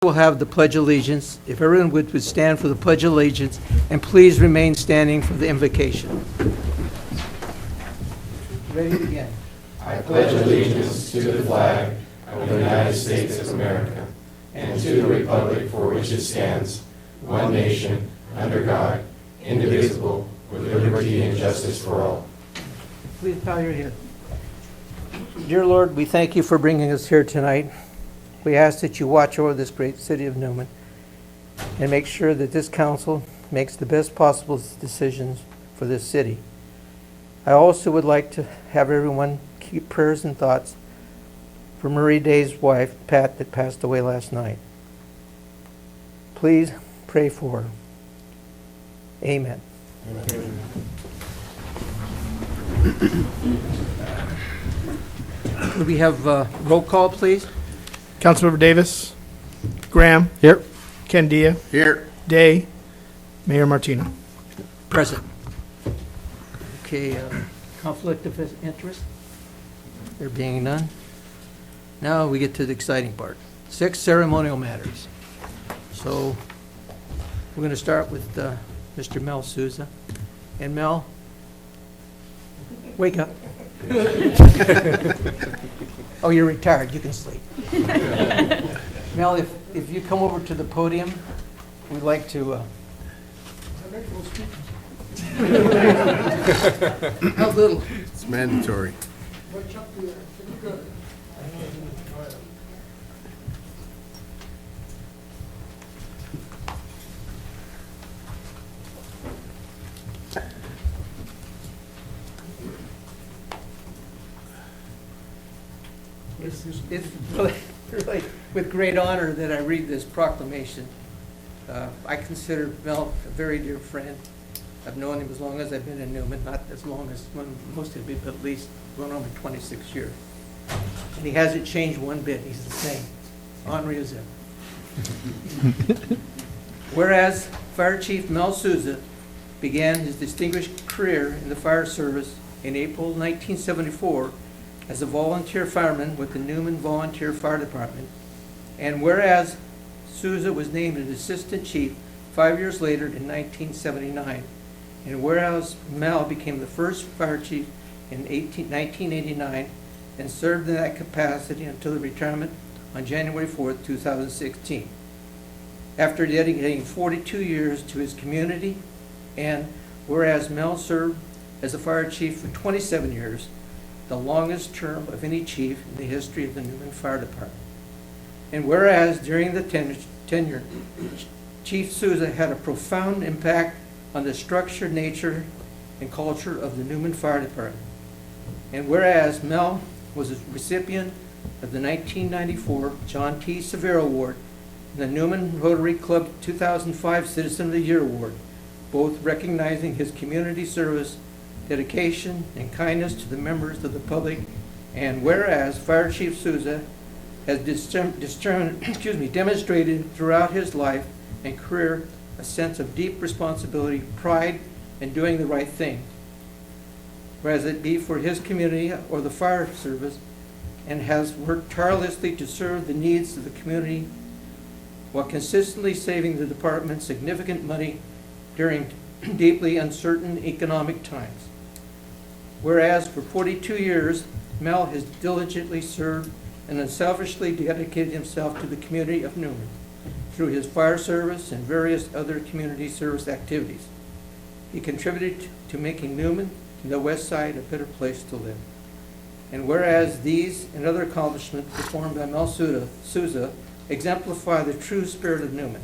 We'll have the Pledge of Allegiance. If everyone would stand for the Pledge of Allegiance, and please remain standing for the invocation. Ready to begin. I pledge allegiance to the flag of the United States of America and to the republic for which it stands, one nation, under God, indivisible, with liberty and justice for all. Please bow your head. Dear Lord, we thank you for bringing us here tonight. We ask that you watch over this great city of Newman and make sure that this council makes the best possible decisions for this city. I also would like to have everyone keep prayers and thoughts for Marie Day's wife, Pat, that passed away last night. Please pray for her. Amen. Amen. Could we have roll call, please? Councilmember Davis. Graham. Here. Candia. Here. Day. Mayor Martino. Present. Okay, conflict of interest? There being none. Now we get to the exciting part. 6 ceremonial matters. So we're going to start with Mr. Mel Souza. And Mel, wake up. Oh, you're retired. You can sleep. Mel, if you come over to the podium, we'd like to... How little? It's mandatory. It's really with great honor that I read this proclamation. I consider Mel a very dear friend. I've known him as long as I've been in Newman, not as long as most of you, but at least going on 26 years. And he hasn't changed one bit. He's the same, ornery as ever. Whereas Fire Chief Mel Souza began his distinguished career in the fire service in April 1974 as a volunteer fireman with the Newman Volunteer Fire Department, and whereas Souza was named an assistant chief 5 years later in 1979, and whereas Mel became the first fire chief in 1989 and served in that capacity until the retirement on January 4th, 2016. After dedicating 42 years to his community, and whereas Mel served as a fire chief for 27 years, the longest term of any chief in the history of the Newman Fire Department. And whereas during the tenure, Chief Souza had a profound impact on the structure, nature, and culture of the Newman Fire Department. And whereas Mel was a recipient of the 1994 John T. Severo Award and the Newman Rotary Club 2005 Citizen of the Year Award, both recognizing his community service, dedication, and kindness to the members of the public, and whereas Fire Chief Souza has demonstrated throughout his life and career a sense of deep responsibility, pride, and doing the right thing, whereas it be for his community or the fire service, and has worked tirelessly to serve the needs of the community while consistently saving the department significant money during deeply uncertain economic times. Whereas for 42 years, Mel has diligently served and unselfishly dedicated himself to the community of Newman through his fire service and various other community service activities. He contributed to making Newman and the West Side a better place to live. And whereas these and other accomplishments performed by Mel Souza exemplify the true spirit of Newman.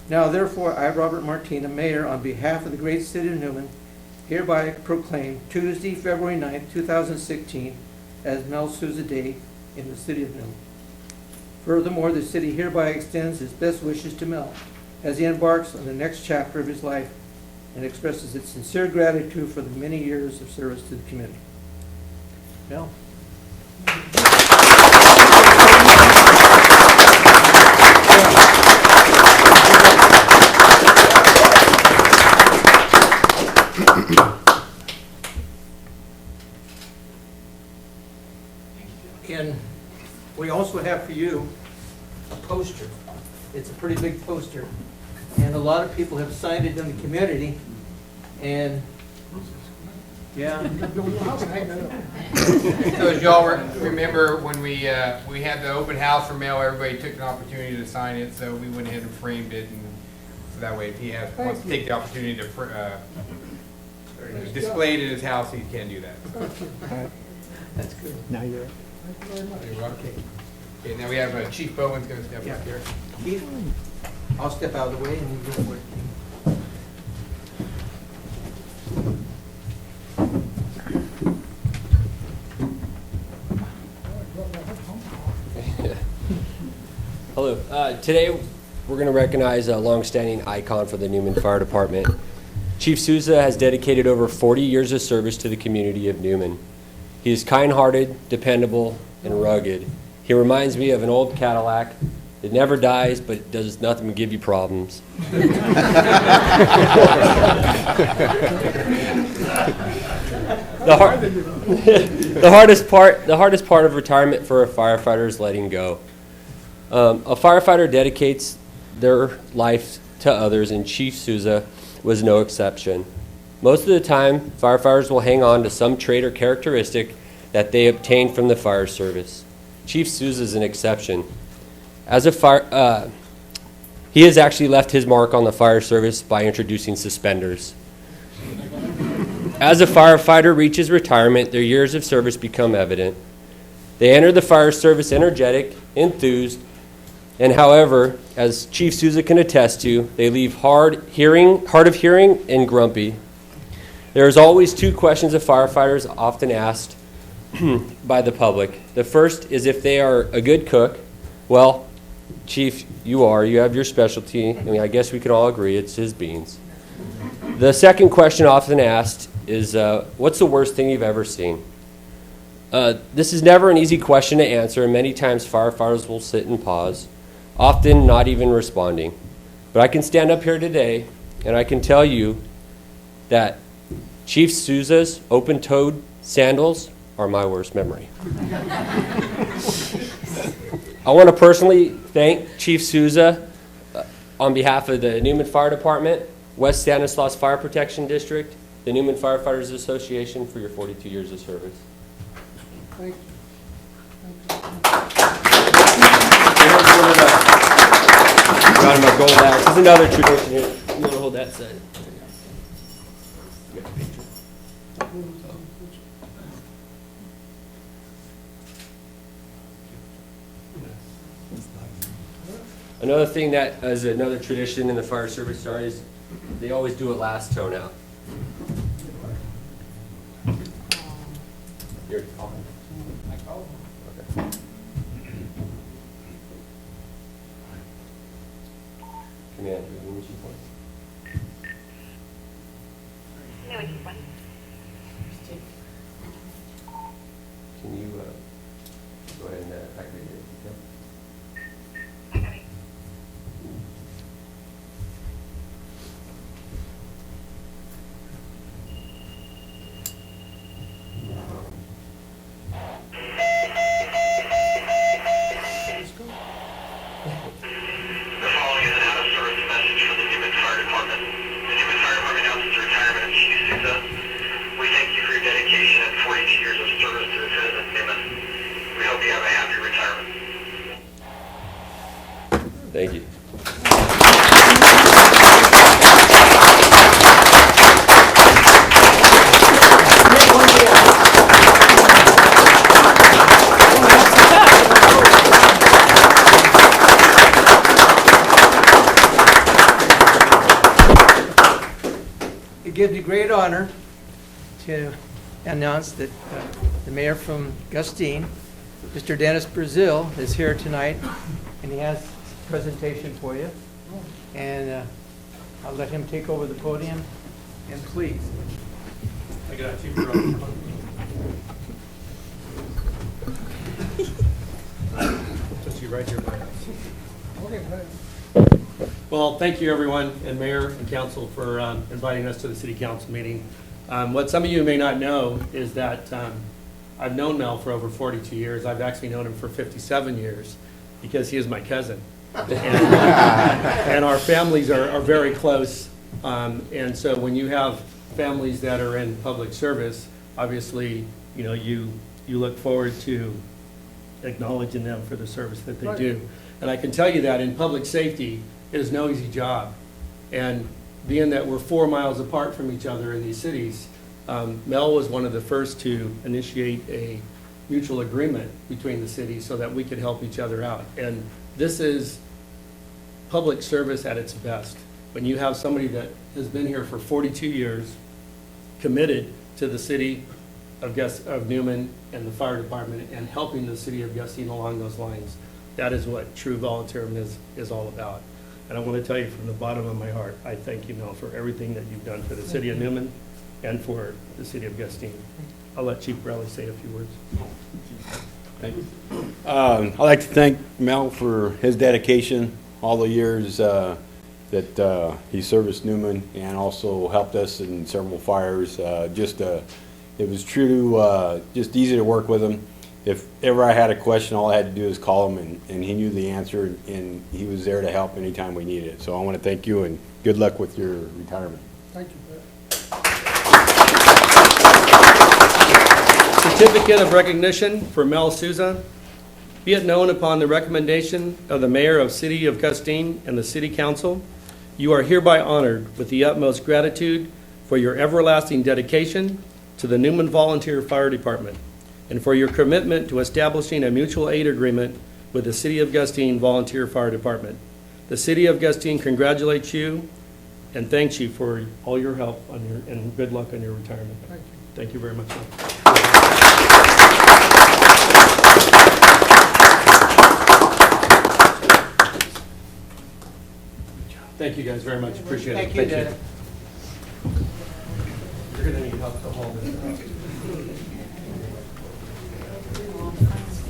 Now therefore, I, Robert Martina, Mayor, on behalf of the great city of Newman, hereby proclaim Tuesday, February 9th, 2016, as Mel Souza Day in the city of Newman. Furthermore, the city hereby extends its best wishes to Mel as he embarks on the next chapter of his life and expresses its sincere gratitude for the many years of service to the community. Mel? And we also have for you a poster It's a pretty big poster, and a lot of people have signed it in the community, and, yeah. So as y'all remember, when we had the open house for mail, everybody took an opportunity to sign it, so we went ahead and framed it, and so that way if he wants to take the opportunity to display it in his house, he can do that. That's good. Now you're. You're welcome. Okay, now we have Chief Bowen's going to step up here. Keith, I'll step out of the way and you go for it. Hello. Today, we're going to recognize a longstanding icon for the Newman Fire Department. Chief Souza has dedicated over 40 years of service to the community of Newman. He is kind-hearted, dependable, and rugged. He reminds me of an old Cadillac. It never dies, but it does nothing but give you problems. The hardest part of retirement for a firefighter is letting go. A firefighter dedicates their life to others, and Chief Souza was no exception. Most of the time, firefighters will hang on to some trait or characteristic that they obtained from the fire service. Chief Souza is an exception. He has actually left his mark on the fire service by introducing suspenders. As a firefighter reaches retirement, their years of service become evident. They enter the fire service energetic, enthused, and however, as Chief Souza can attest to, they leave hard of hearing and grumpy. There's always two questions of firefighters often asked by the public. The first is if they are a good cook. Well, Chief, you have your specialty. I mean, I guess we can all agree it's his beans. The second question often asked is, what's the worst thing you've ever seen? This is never an easy question to answer, and many times firefighters will sit and pause, often not even responding. But I can stand up here today, and I can tell you that Chief Souza's open-toed sandals are my worst memory. I want to personally thank Chief Souza on behalf of the Newman Fire Department, West Stanislaus Fire Protection District, the Newman Firefighters Association for your 42 years of service. Thank you. Got him a gold axe. This is another tradition here. You want to hold that side? Another thing that is another tradition in the fire service is they always do a last tone out. You're calling. Okay. Command, Newman Chief One. Newman Chief One. Can you go ahead and activate your detail? Okay. The following is an out-of-service message from the Newman Fire Department. The Newman Fire Department announces the retirement of Chief Souza. We thank you for your dedication and 42 years of service to the citizens of Newman. We hope you have a happy retirement. Thank you. It gives me great honor to announce that the mayor from Gustine, Mr. Dennis Brazil, is here tonight, and he has a presentation for you. And I'll let him take over the podium, and please. I got you. Put you right here by us. Well, thank you, everyone, and Mayor and Council for inviting us to the City Council meeting. What some of you may not know is that I've known Mel for over 42 years. I've actually known him for 57 years because he is my cousin. And our families are very close. And so when you have families that are in public service, obviously, you know, you look forward to acknowledging them for the service that they do. And I can tell you that in public safety, it is no easy job. And being that we're 4 miles apart from each other in these cities, Mel was one of the first to initiate a mutual agreement between the cities so that we could help each other out. And this is public service at its best. When you have somebody that has been here for 42 years, committed to the city of Newman and the fire department and helping the city of Gustine along those lines, that is what true volunteerism is all about. And I want to tell you from the bottom of my heart, I thank you, Mel, for everything that you've done for the city of Newman and for the city of Gustine. I'll let Chief Bradley say a few words. I'd like to thank Mel for his dedication, all the years that he serviced Newman and also helped us in several fires. It was true, just easy to work with him. If ever I had a question, all I had to do was call him, and he knew the answer, and he was there to help anytime we needed it. So I want to thank you, and good luck with your retirement. Thank you, Brett. Certificate of recognition for Mel Souza. Be it known upon the recommendation of the Mayor of City of Gustine and the City Council, you are hereby honored with the utmost gratitude for your everlasting dedication to the Newman Volunteer Fire Department and for your commitment to establishing a mutual aid agreement with the City of Gustine Volunteer Fire Department. The City of Gustine congratulates you and thanks you for all your help and good luck on your retirement. Thank you. Thank you very much. Thank you guys very much. Appreciate it. Thank you, Dad. You're going to need help to hold this up.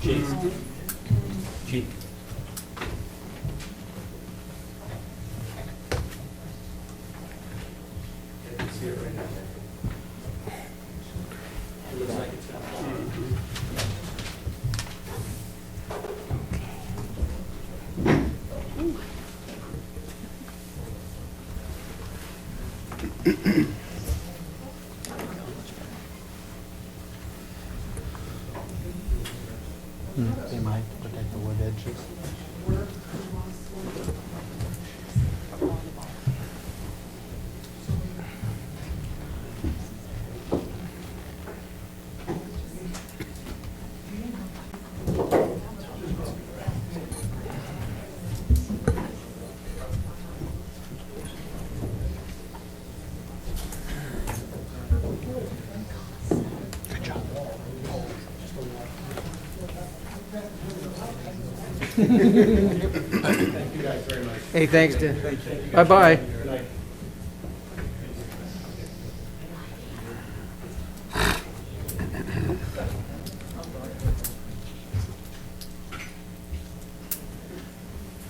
Chief. See it right now. It looks like it's got They might protect the wood edges. Thank you guys very much. Hey, thanks, Dan. Bye-bye. Good night.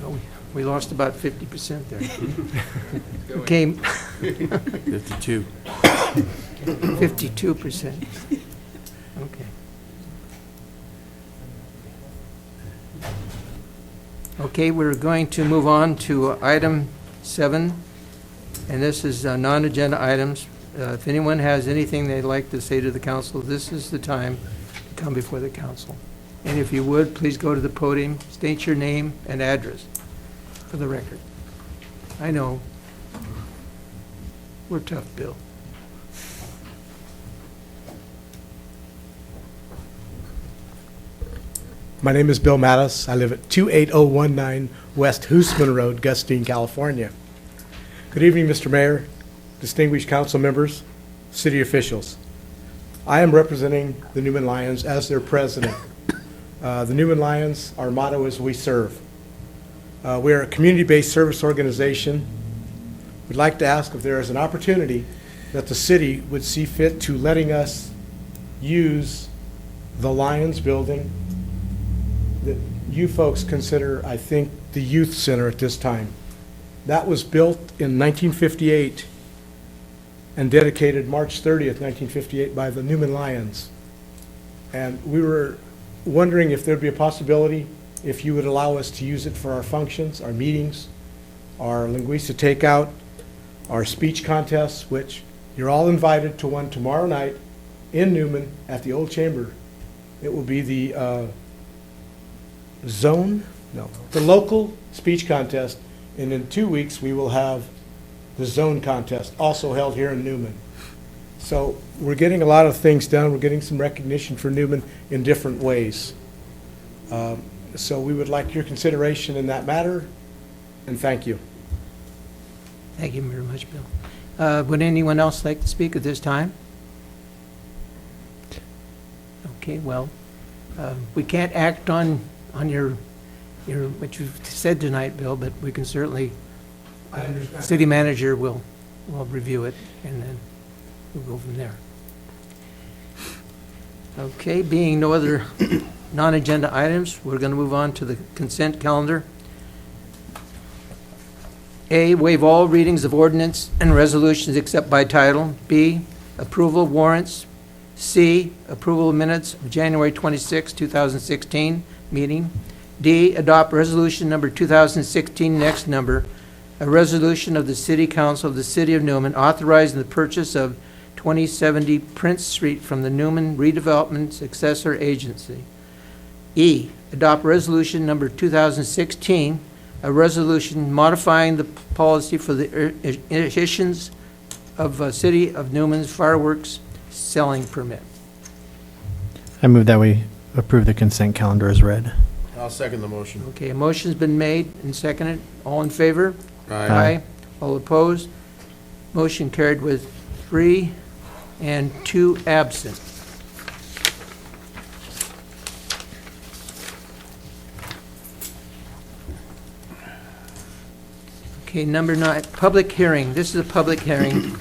Oh, we lost about 50% there. Came 52. 52%. Okay. Okay, we're going to move on to item 7, and this is non-agenda items. If anyone has anything they'd like to say to the council, this is the time to come before the council. And if you would, please go to the podium, state your name and address for the record. I know, we're tough, Bill. My name is Bill Mattis. I live at 28019 West Hoosman Road, Gustine, California. Good evening, Mr. Mayor, distinguished council members, city officials. I am representing the Newman Lions as their president. The Newman Lions, our motto is "We serve." We are a community-based service organization. We'd like to ask if there is an opportunity that the city would see fit to letting us use the Lions building that you folks consider, I think, the youth center at this time. That was built in 1958 and dedicated March 30th, 1958 by the Newman Lions. And we were wondering if there'd be a possibility if you would allow us to use it for our functions, our meetings, our linguista takeout, our speech contests, which you're all invited to one tomorrow night in Newman at the Old Chamber. It will be the the local speech contest, and in 2 weeks, we will have the zone contest, also held here in Newman. So we're getting a lot of things done. We're getting some recognition for Newman in different ways. So we would like your consideration in that matter, and thank you. Thank you very much, Bill. Would anyone else like to speak at this time? Okay, well, we can't act on your what you've said tonight, Bill, but we can certainly, city manager will review it, and then we'll go from there. Okay, being no other non-agenda items, we're going to move on to the consent calendar. A, waive all readings of ordinance and resolutions except by title. B, approval of warrants. C, approval of minutes of January 26, 2016 meeting. D, adopt resolution number 2016, next number, a resolution of the City Council of the City of Newman authorizing the purchase of 2070 Prince Street from the Newman Redevelopment Successor Agency. E, adopt resolution number 2016, a resolution modifying the policy for the issuance of City of Newman's fireworks selling permit. I move that we approve the consent calendar as read. I'll second the motion. Okay, a motion's been made and seconded. All in favor? Aye. All opposed? Motion carried with 3 and 2 absent. Okay, number 9, public hearing. This is a public hearing.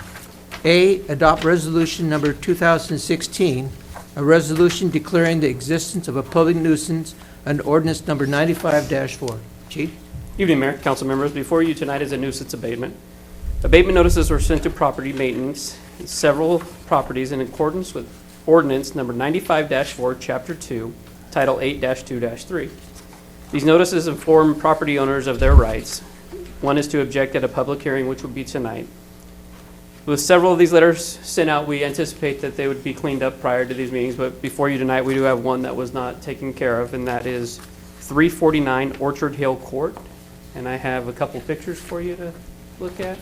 A, adopt resolution number 2016, a resolution declaring the existence of a public nuisance and ordinance number 95-4. Chief? Evening, Mayor, council members. Before you tonight is a nuisance abatement. Abatement notices were sent to property maintenance in several properties in accordance with ordinance number 95-4, chapter 2, title 8-2-3. These notices inform property owners of their rights. One is to object at a public hearing, which would be tonight. With several of these letters sent out, we anticipate that they would be cleaned up prior to these meetings, but before you tonight, we do have one that was not taken care of, and that is 349 Orchard Hill Court. And I have a couple pictures for you to look at.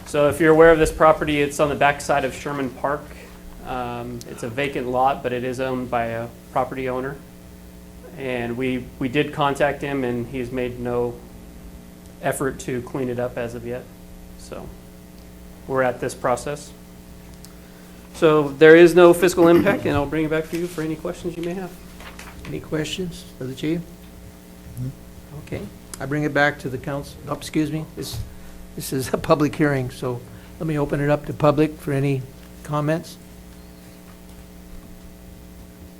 So if you're aware of this property, it's on the backside of Sherman Park. It's a vacant lot, but it is owned by a property owner. And we did contact him, and he's made no effort to clean it up as of yet. So we're at this process. So there is no fiscal impact, and I'll bring it back to you for any questions you may have. Any questions for the chief? Okay, I bring it back to the council. Oh, excuse me, this is a public hearing, so let me open it up to public for any comments.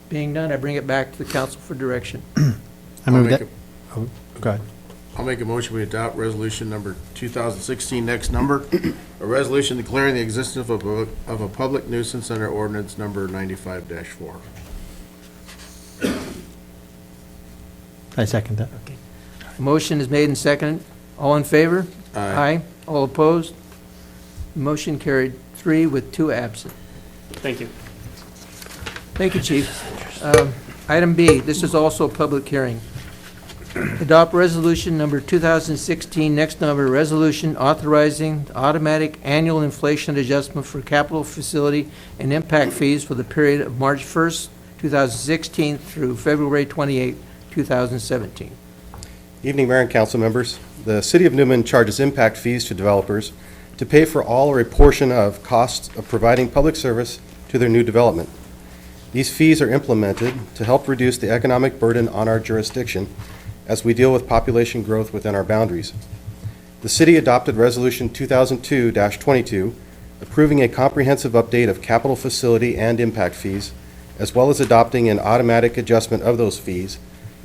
Being done, I bring it back to the council for direction. I move that. Oh, go ahead. I'll make a motion, we adopt resolution number 2016, next number, a resolution declaring the existence of a public nuisance under ordinance number 95-4. I second that. Okay. Motion is made and seconded. All in favor? Aye. All opposed? Motion carried 3 with 2 absent. Thank you. Thank you, Chief. Item B, this is also a public hearing. Adopt resolution number 2016, next number, resolution authorizing automatic annual inflation adjustment for capital facility and impact fees for the period of March 1st, 2016 through February 28, 2017. Evening, Mayor and council members. The City of Newman charges impact fees to developers to pay for all or a portion of costs of providing public service to their new development. These fees are implemented to help reduce the economic burden on our jurisdiction as we deal with population growth within our boundaries. The city adopted Resolution 2002-22, approving a comprehensive update of capital facility and impact fees, as well as adopting an automatic adjustment of those fees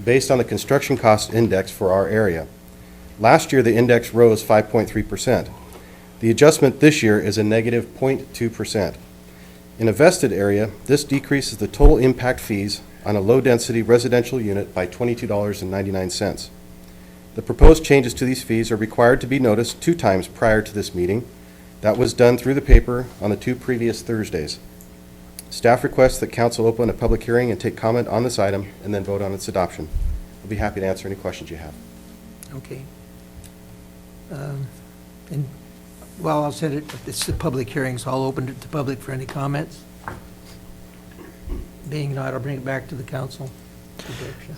based on the construction cost index for our area. Last year, the index rose 5.3%. The adjustment this year is a negative 0.2%. In a vested area, this decreases the total impact fees on a low-density residential unit by $22.99. The proposed changes to these fees are required to be noticed 2 times prior to this meeting. That was done through the paper on the 2 previous Thursdays. Staff requests that council open a public hearing and take comment on this item and then vote on its adoption. I'll be happy to answer any questions you have. Okay. And, well, I'll set it, it's a public hearing, so I'll open it to public for any comments. Being not, I'll bring it back to the council.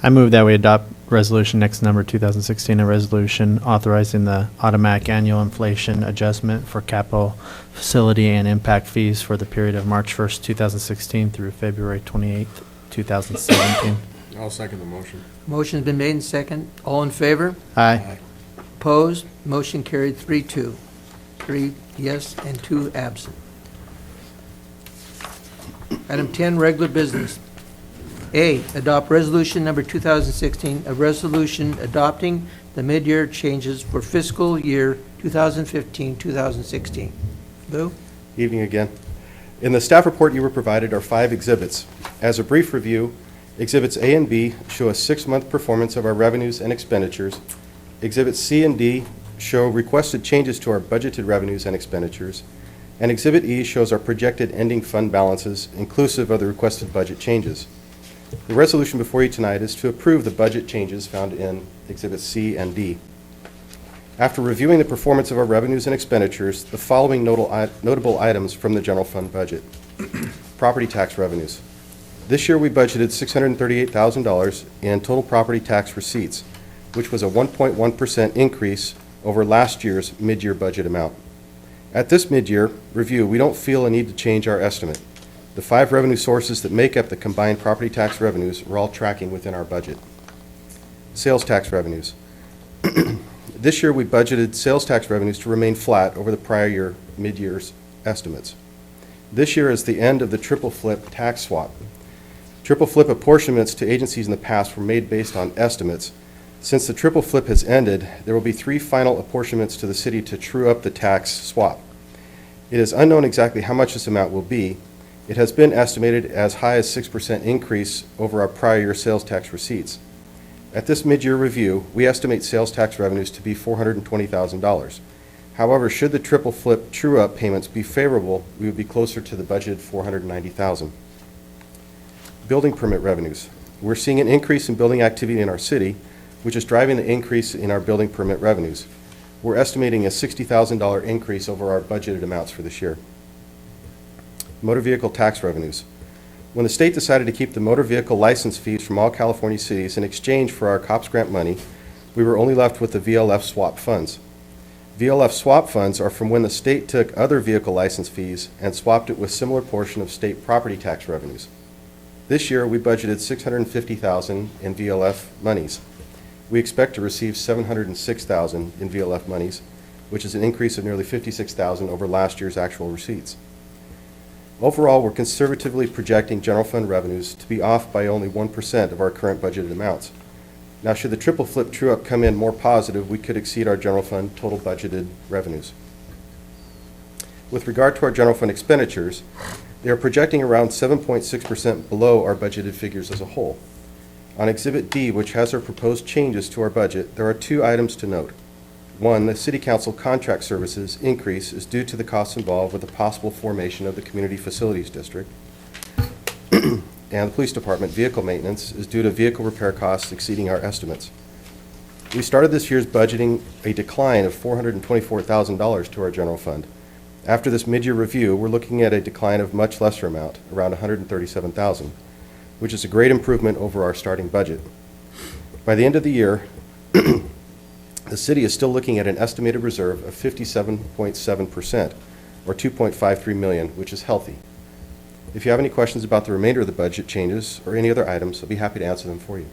I move that we adopt resolution next number 2016, a resolution authorizing the automatic annual inflation adjustment for capital facility and impact fees for the period of March 1st, 2016 through February 28th, 2017. I'll second the motion. Motion's been made and second. All in favor? Aye. Opposed? Motion carried 3-2. 3 yes and 2 absent. Item 10, regular business. A, adopt resolution number 2016, a resolution adopting the mid-year changes for fiscal year 2015-2016. Lou? Evening again. In the staff report you were provided are 5 exhibits. As a brief review, Exhibits A and B show a 6-month performance of our revenues and expenditures. Exhibits C and D show requested changes to our budgeted revenues and expenditures. And Exhibit E shows our projected ending fund balances, inclusive of the requested budget changes. The resolution before you tonight is to approve the budget changes found in Exhibits C and D. After reviewing the performance of our revenues and expenditures, the following notable items from the general fund budget. Property tax revenues. This year we budgeted $638,000 in total property tax receipts, which was a 1.1% increase over last year's mid-year budget amount. At this mid-year review, we don't feel a need to change our estimate. The 5 revenue sources that make up the combined property tax revenues are all tracking within our budget. Sales tax revenues. This year we budgeted sales tax revenues to remain flat over the prior year mid-year's estimates. This year is the end of the triple flip tax swap. Triple flip apportionments to agencies in the past were made based on estimates. Since the triple flip has ended, there will be 3 final apportionments to the city to true up the tax swap. It is unknown exactly how much this amount will be. It has been estimated as high as 6% increase over our prior year sales tax receipts. At this mid-year review, we estimate sales tax revenues to be $420,000. However, should the triple flip true-up payments be favorable, we would be closer to the budgeted $490,000. Building permit revenues. We're seeing an increase in building activity in our city, which is driving the increase in our building permit revenues. We're estimating a $60,000 increase over our budgeted amounts for this year. Motor vehicle tax revenues. When the state decided to keep the motor vehicle license fees from all California cities in exchange for our COPS grant money, we were only left with the VLF swap funds. VLF swap funds are from when the state took other vehicle license fees and swapped it with similar portion of state property tax revenues. This year, we budgeted $650,000 in VLF monies. We expect to receive $706,000 in VLF monies, which is an increase of nearly $56,000 over last year's actual receipts. Overall, we're conservatively projecting general fund revenues to be off by only 1% of our current budgeted amounts. Now, should the triple flip true-up come in more positive, we could exceed our general fund total budgeted revenues. With regard to our general fund expenditures, they are projecting around 7.6% below our budgeted figures as a whole. On Exhibit D, which has our proposed changes to our budget, there are 2 items to note. 1, the City Council contract services increase is due to the costs involved with the possible formation of the Community Facilities District. And the Police Department vehicle maintenance is due to vehicle repair costs exceeding our estimates. We started this year's budgeting a decline of $424,000 to our general fund. After this mid-year review, we're looking at a decline of much lesser amount, around $137,000, which is a great improvement over our starting budget. By the end of the year, the city is still looking at an estimated reserve of 57.7%, or $2.53 million, which is healthy. If you have any questions about the remainder of the budget changes or any other items, I'll be happy to answer them for you.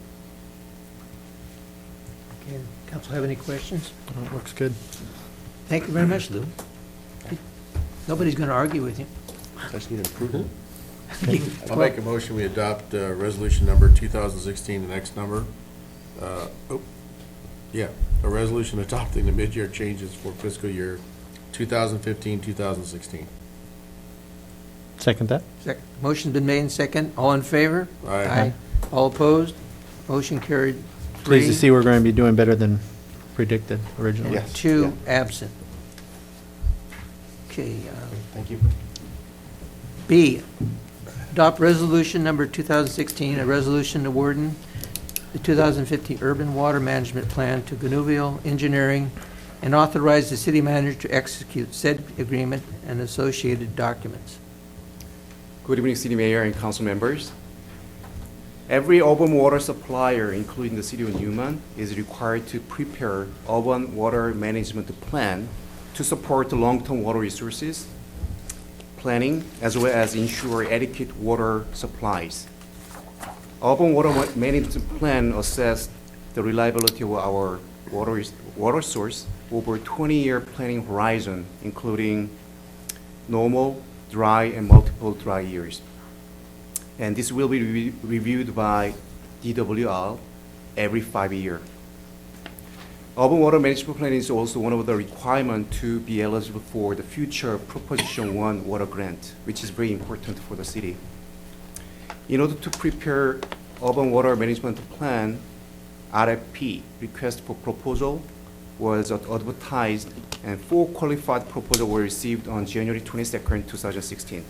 Okay, council have any questions? Looks good. Thank you very much, Lou. Nobody's going to argue with you. I just need approval. I'll make a motion, we adopt resolution number 2016, the next number. A resolution adopting the mid-year changes for fiscal year 2015-2016. Second that? Motion's been made and second. All in favor? Aye. All opposed? Motion carried. Pleased to 3, see we're going to be doing better than predicted originally. Yes. 2 absent. Okay, Thank you. B, adopt resolution number 2016, a resolution awarding the 2015 Urban Water Management Plan to Ganuvio Engineering and authorize the city manager to execute said agreement and associated documents. Good evening, City Mayor and council members. Every urban water supplier, including the City of Newman, is required to prepare urban water management plan to support the long-term water resources planning, as well as ensure adequate water supplies. Urban water management plan assess the reliability of our water source over a 20-year planning horizon, including normal, dry, and multiple dry years. And this will be reviewed by DWR every 5 years. Urban water management plan is also one of the requirements to be eligible for the future Proposition 1 water grant, which is very important for the city. In order to prepare urban water management plan, RFP, request for proposal, was advertised, and 4 qualified proposals were received on January 22nd, 2016.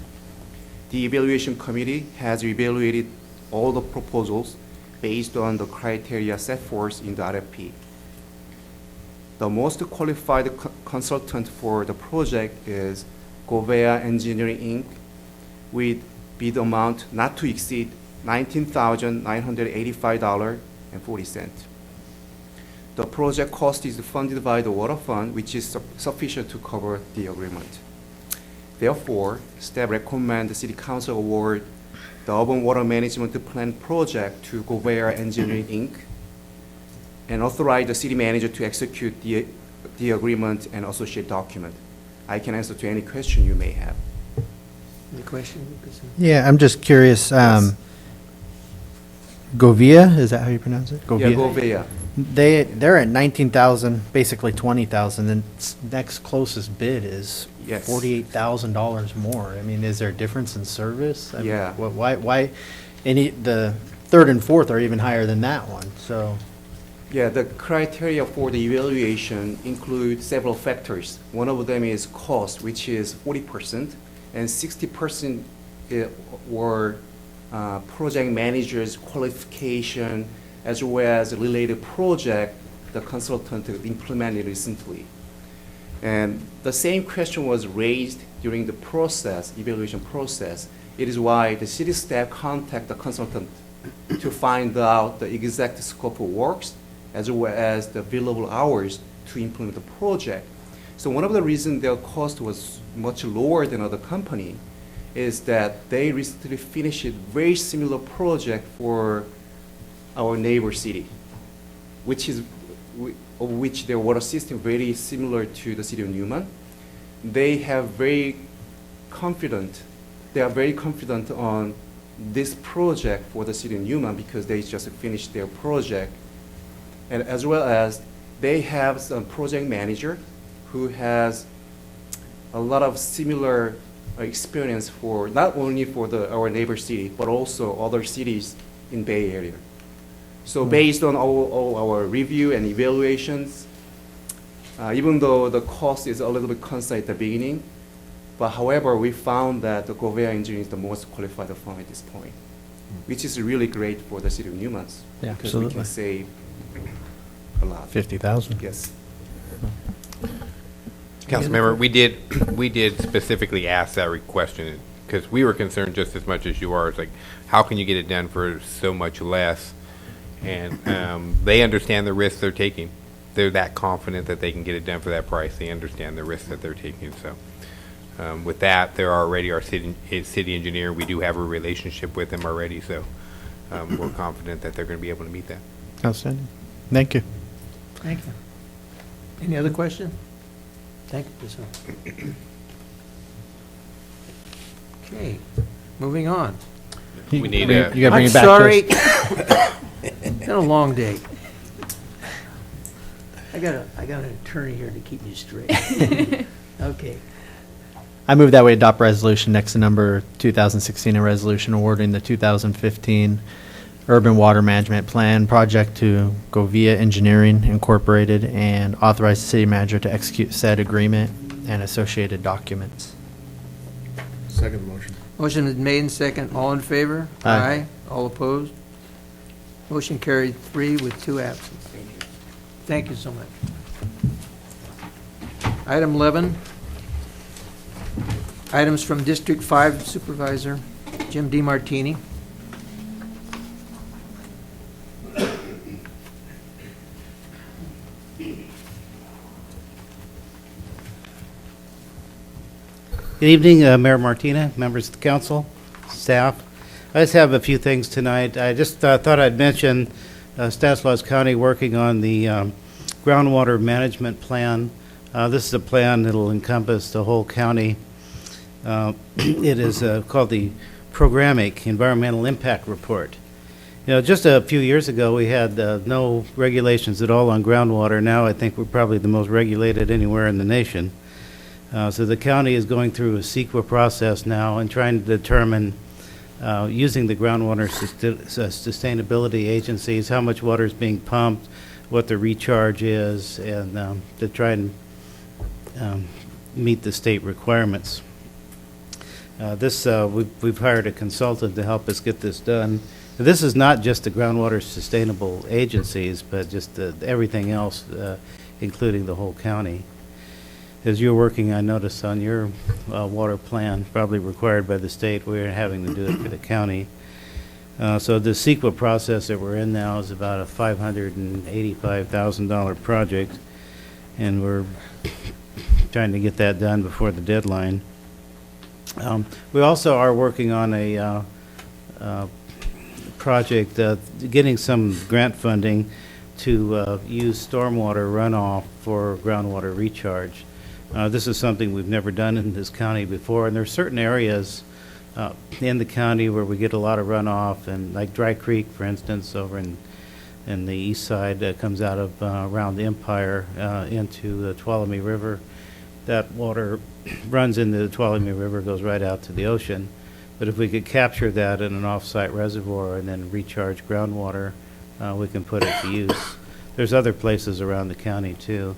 The evaluation committee has evaluated all the proposals based on the criteria set forth in the RFP. The most qualified consultant for the project is Govea Engineering Inc. with bid amount not to exceed $19,985.40. The project cost is funded by the water fund, which is sufficient to cover the agreement. Therefore, staff recommend the City Council award the Urban Water Management Plan project to Govea Engineering Inc. and authorize the city manager to execute the agreement and associate document. I can answer to any question you may have. Any question, Lucas? Yeah, I'm just curious. Yes. Govea, is that how you pronounce it? Yeah, Govea. They're at 19,000, basically 20,000. And next closest bid is Yes. $48,000 more. I mean, is there a difference in service? I mean, Yeah. Why? The third and fourth are even higher than that one. So. Yeah, the criteria for the evaluation include several factors. One of them is cost, which is 40%, and 60% were project manager's qualification, as well as a related project the consultant implemented recently. And the same question was raised during the evaluation process. It is why the city staff contact the consultant to find out the exact scope of works, as well as the billable hours to implement the project. So one of the reasons their cost was much lower than other company is that they recently finished a very similar project for our neighbor city, of which their water system very similar to the city of Newman. They are very confident on this project for the city of Newman because they just finished their project. And as well as they have some project manager who has a lot of similar experience for not only for our neighbor city, but also other cities in Bay Area. So based on all our review and evaluations, even though the cost is a little bit constant at the beginning, but however, we found that the Govea engineer is the most qualified firm at this point, which is really great for the city of Newman. Yeah, because we absolutely. can save a lot. 50,000. Yes. Councilmember, we did specifically ask that question because we were concerned just as much as you are. It's like, how can you get it done for so much less? And they understand the risk they're taking. They're that confident that they can get it done for that price. They understand the risk that they're taking. So with that, they're already our city engineer. We do have a relationship with them already. So we're confident that they're going to be able to meet that. Outstanding. Thank you. Thank you. Any other question? Thank you, Priscilla. Okay, moving on. We need You a- gotta bring I'm it back, sorry. Chris. It's been a long day. I got an attorney here to keep you straight. Okay. I move that we adopt resolution next to number 2016, a resolution awarding the 2015 urban water management plan project to Govia Engineering Incorporated and authorize the city manager to execute said agreement and associated documents. Second motion. Motion is made and second. All in favor? Aye. All opposed? Motion carried 3 with 2 absent. Thank you so much. Item 11, items from District 5 Supervisor Jim DeMartini. Good evening, Mayor Martina, members of the council, staff. I just have a few things tonight. I just thought I'd mention Stanislaus County working on the groundwater management plan. This is a plan that'll encompass the whole county. It is called the Programmatic Environmental Impact Report. You know, just a few years ago, we had no regulations at all on groundwater. Now I think we're probably the most regulated anywhere in the nation. So the county is going through a CEQA process now and trying to determine, using the groundwater sustainability agencies, how much water is being pumped, what the recharge is, and to try and meet the state requirements. We've hired a consultant to help us get this done. This is not just the groundwater sustainable agencies, but just everything else, including the whole county. As you're working, I noticed on your water plan, probably required by the state, we're having to do it for the county. So the CEQA process that we're in now is about a $585,000 project, and we're trying to get that done before the deadline. We also are working on a project, getting some grant funding to use stormwater runoff for groundwater recharge. This is something we've never done in this county before, and there are certain areas in the county where we get a lot of runoff, and like Dry Creek, for instance, over in the east side that comes out of around the Empire into the Tuolumne River. That water runs into the Tuolumne River, goes right out to the ocean. But if we could capture that in an off-site reservoir and then recharge groundwater, we can put it to use. There's other places around the county too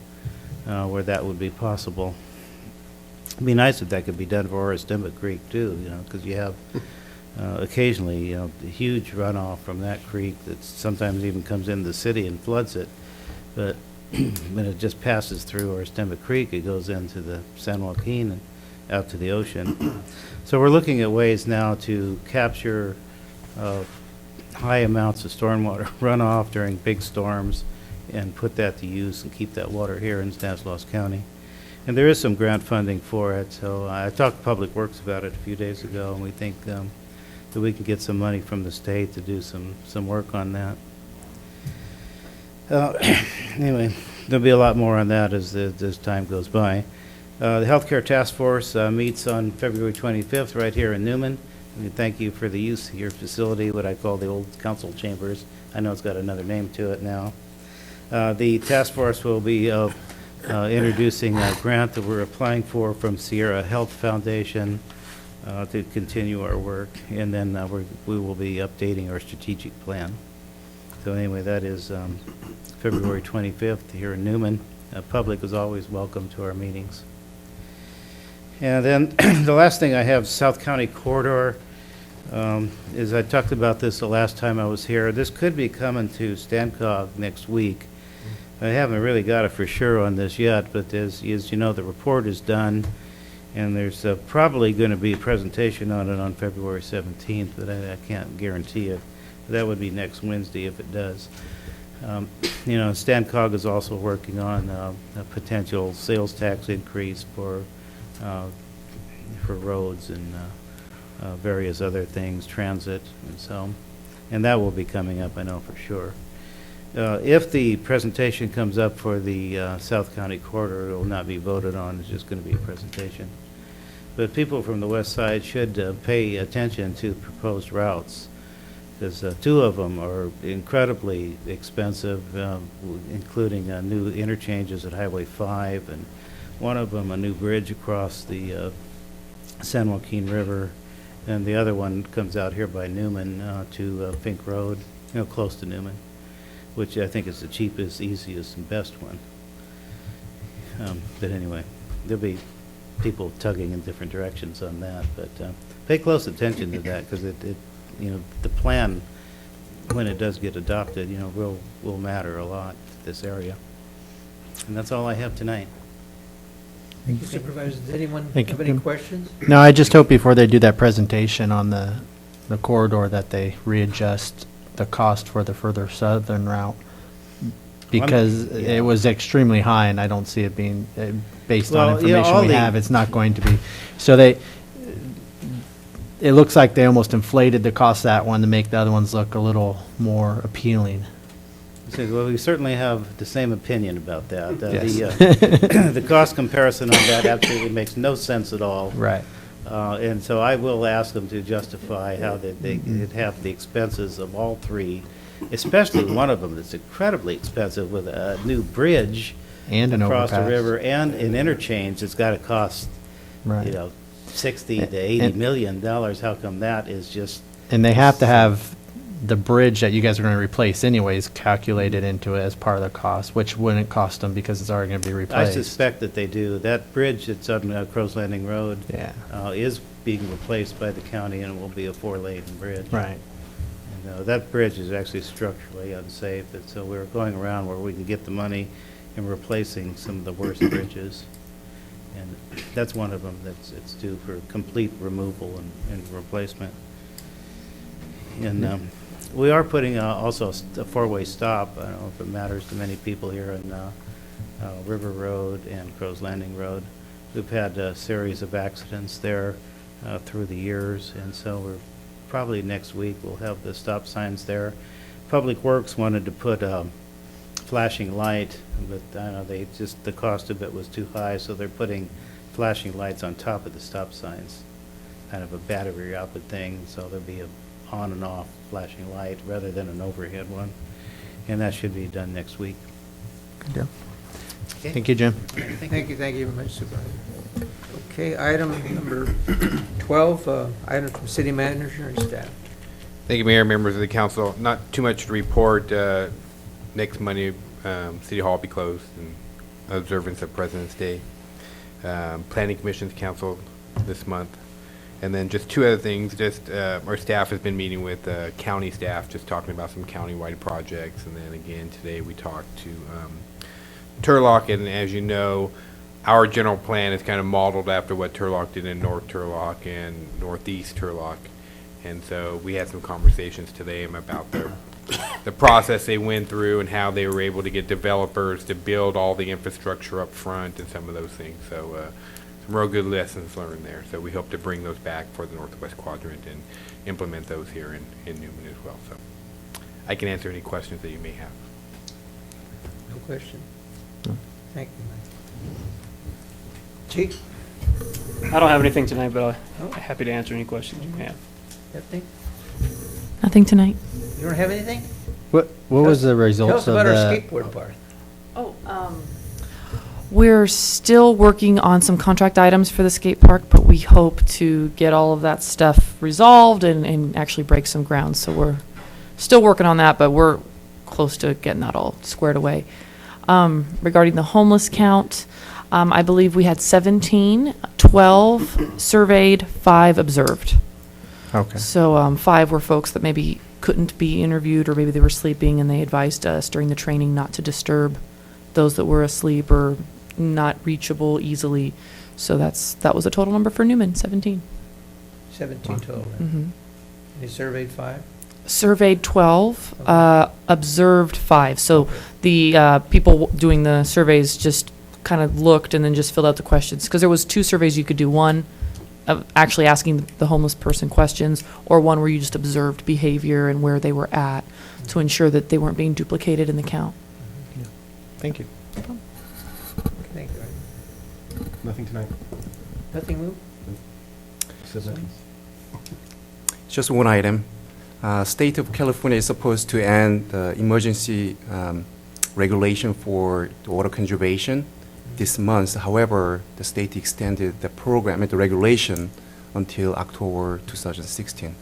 where that would be possible. It'd be nice if that could be done for Orastimba Creek too, you know, because you have occasionally, you know, the huge runoff from that creek that sometimes even comes into the city and floods it. But when it just passes through Orastimba Creek, it goes into the San Joaquin and out to the ocean. So we're looking at ways now to capture high amounts of stormwater runoff during big storms and put that to use and keep that water here in Stanislaus County. And there is some grant funding for it. So I talked to Public Works about it a few days ago, and we think that we can get some money from the state to do some work on that. Anyway, there'll be a lot more on that as time goes by. The Healthcare Task Force meets on February 25th right here in Newman. We thank you for the use of your facility, what I call the old council chambers. I know it's got another name to it now. The task force will be introducing a grant that we're applying for from Sierra Health Foundation to continue our work, and then we will be updating our strategic plan. So anyway, that is February 25th here in Newman. Public is always welcome to our meetings. And then the last thing I have, South County Corridor, is I talked about this the last time I was here. This could be coming to Stancog next week. I haven't really got it for sure on this yet, but as you know, the report is done, and there's probably going to be a presentation on it on February 17th, but I can't guarantee it. That would be next Wednesday if it does. You know, Stancog is also working on a potential sales tax increase for roads and various other things, transit, and that will be coming up, I know for sure. If the presentation comes up for the South County Corridor, it will not be voted on. It's just going to be a presentation. But people from the west side should pay attention to proposed routes, because 2 of them are incredibly expensive, including new interchanges at Highway 5, and one of them a new bridge across the San Joaquin River, and the other one comes out here by Newman to Fink Road. close to Newman, which I think is the cheapest, easiest, and best one. But anyway, there'll be people tugging in different directions on that, but pay close attention to that, because the plan, when it does get adopted, will matter a lot to this area. And that's all I have tonight. Thank you, Supervisor. Does anyone Thank have you. any questions? No, I just hope before they do that presentation on the corridor that they readjust the cost for the further southern route, because yeah. it was extremely high, and I don't see it being, based on Well, yeah, information all we the- have, it's not going to be. So it looks like they almost inflated the cost of that one to make the other ones look a little more appealing. Well, we certainly have the same opinion about that. Yes. The cost comparison on that absolutely makes no sense at all. Right. And so I will ask them to justify how they have the expenses of all three, especially one of them that's incredibly expensive with a new bridge And an across the overpass. river and an interchange that's got to cost, Right. $60 to $80 million. How come that is just? And they have to have the bridge that you guys are going to replace anyways calculated into it as part of the cost, which wouldn't cost them because it's already going to be I replaced. suspect that they do. That bridge that's on Crow's Landing Road Yeah. is being replaced by the county, and it will be a 4-lane bridge. Right. And that bridge is actually structurally unsafe, and so we're going around where we can get the money and replacing some of the worst bridges. And that's one of them it's due for complete removal and replacement. And we are putting also a 4-way stop. I don't know if it matters to many people here on River Road and Crow's Landing Road. We've had a series of accidents there through the years, and so we're probably next week we'll have the stop signs there. Public Works wanted to put a flashing light, but I know the cost of it was too high, so they're putting flashing lights on top of the stop signs, kind of a battery-operated thing, so there'll be a on and off flashing light rather than an overhead one, and that should be done next week. Good deal. Okay. Thank you, Jim. Thank you very much, Supervisor. Okay, item number 12, item from city manager and staff. Thank you, Mayor, members of the council. Not too much to report. Next Monday, City Hall will be closed in observance of President's Day. Planning Commission's canceled this month. And then just two other things, our staff has been meeting with county staff, just talking about some county-wide projects. And then again, today we talked to Turlock, and as you know, our general plan is kind of modeled after what Turlock did in North Turlock and Northeast Turlock. And so we had some conversations today about the process they went through and how they were able to get developers to build all the infrastructure up front and some of those things. So some real good lessons learned there. So we hope to bring those back for the Northwest Quadrant and implement those here in Newman as well. So I can answer any questions that you may have. No question. Thank you, Mike. Chief, I don't have anything tonight, but I'm happy to answer any questions you may have. anything? Nothing tonight. You don't have anything? What was the Tell results us of about our the? skateboard park. Oh, we're still working on some contract items for the skate park, but we hope to get all of that stuff resolved and actually break some ground. So we're still working on that, but we're close to getting that all squared away. Regarding the homeless count, I believe we had 17, 12 surveyed, 5 observed. Okay. So 5 were folks that maybe couldn't be interviewed, or maybe they were sleeping, and they advised us during the training not to disturb those that were asleep or not reachable easily. So that was a total number for Newman, 17. 17 total. Mm-hmm. You surveyed 5? Surveyed 12, observed 5. So the people doing the surveys just kind of looked and then just filled out the questions, because there was 2 surveys you could do. One of actually asking the homeless person questions, or one where you just observed behavior and where they were at to ensure that they weren't being duplicated in the count. Thank you. Thank you. Nothing tonight. Nothing, Lou? Just one item. State of California is supposed to end the emergency regulation for the water conservation this month. However, the state extended the program and the regulation until October 2016.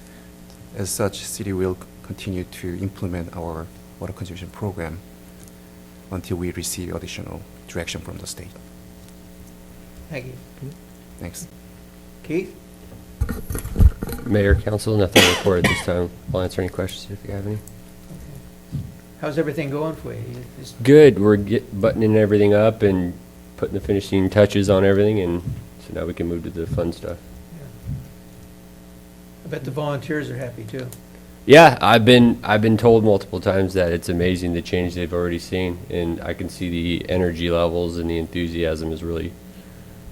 As such, city will continue to implement our water conservation program until we receive additional direction from the state. Thank you. Thanks. Keith? Mayor, council, nothing to report at this time. I'll answer any questions if you have any. How's everything going for you? Good. We're buttoning everything up and putting the finishing touches on everything, and so now we can move to the fun stuff. I bet the volunteers are happy too. Yeah, I've been told multiple times that it's amazing the change they've already seen, and I can see the energy levels and the enthusiasm has really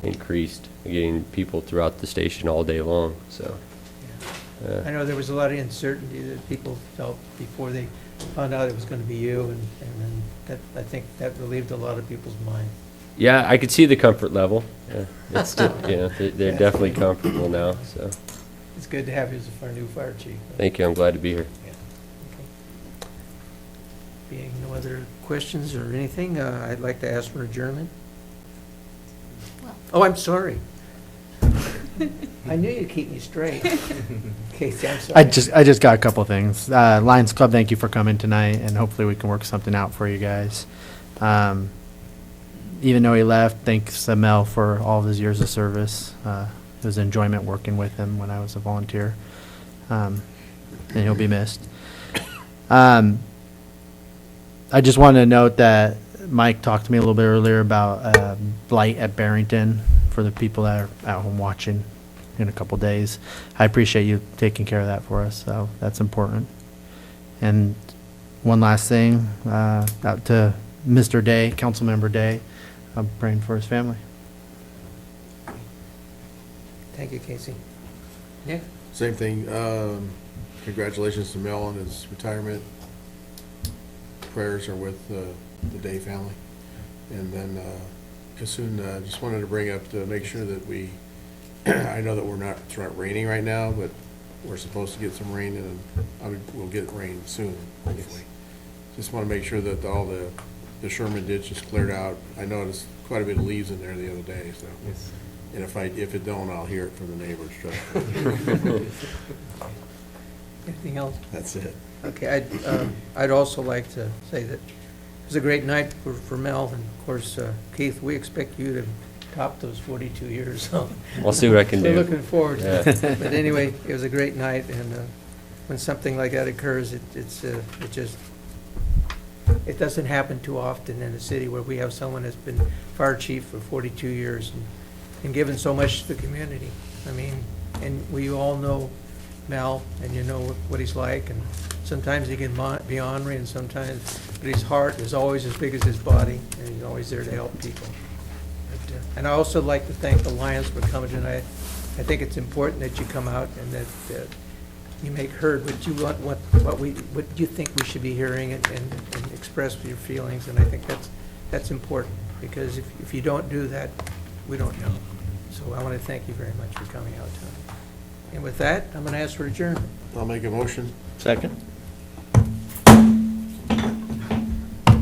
increased, getting people throughout the station all day long. So, I know there was a lot of uncertainty that people felt before they found out it was going to be you, and then that, I think that relieved a lot of people's mind. yeah, I could see the comfort level. It's still, they're Yeah. definitely comfortable now. So, It's good to have you as our new fire chief. thank you. I'm glad to be here. Yeah. Okay. Being no other questions or anything, I'd like to ask for adjournment. Oh, I'm sorry. I knew you'd keep me straight. Casey, I'm sorry. I just got a couple of things. Lions Club, thank you for coming tonight, and hopefully we can work something out for you guys. Even though he left, thanks to Mel for all of his years of service. It was enjoyment working with him when I was a volunteer, and he'll be missed. I just wanted to note that Mike talked to me a little bit earlier about blight at Barrington for the people that are at home watching in a couple days. I appreciate you taking care of that for us, so that's important. And one last thing, out to Mr. Day, Councilmember Day, I'm praying for his family. Thank you, Casey. Nick? Same thing. Congratulations to Mel on his retirement. Prayers are with the Day family. And then, Kassoon, just wanted to bring up to make sure that we, I know that it's not raining right now, but we're supposed to get some rain, and we'll get rain soon, hopefully. Just want to make sure that all the Sherman ditch is cleared out. I noticed quite a bit of leaves in there the other day, so. And if it don't, I'll hear it from the neighbors, trust me. Anything else? That's it. Okay, I'd also like to say that it was a great night for Mel, and of course, Keith, we expect you to top those 42 years. So I'll see what I can do. We're looking forward to Yeah. it. But anyway, it was a great night, and when something like that occurs, it doesn't happen too often in a city where we have someone that's been fire chief for 42 years and given so much to the community. I mean, and we all know Mel, and you know what he's like, and sometimes he can be ornery, and sometimes, but his heart is always as big as his body, and he's always there to help people. And I also like to thank the Lions for coming tonight. I think it's important that you come out and that you make heard what you want, what you think we should be hearing, and express your feelings. And I think that's important, because if you don't do that, we don't know. So I want to thank you very much for coming out tonight. And with that, I'm going to ask for adjournment. I'll make a motion. Second.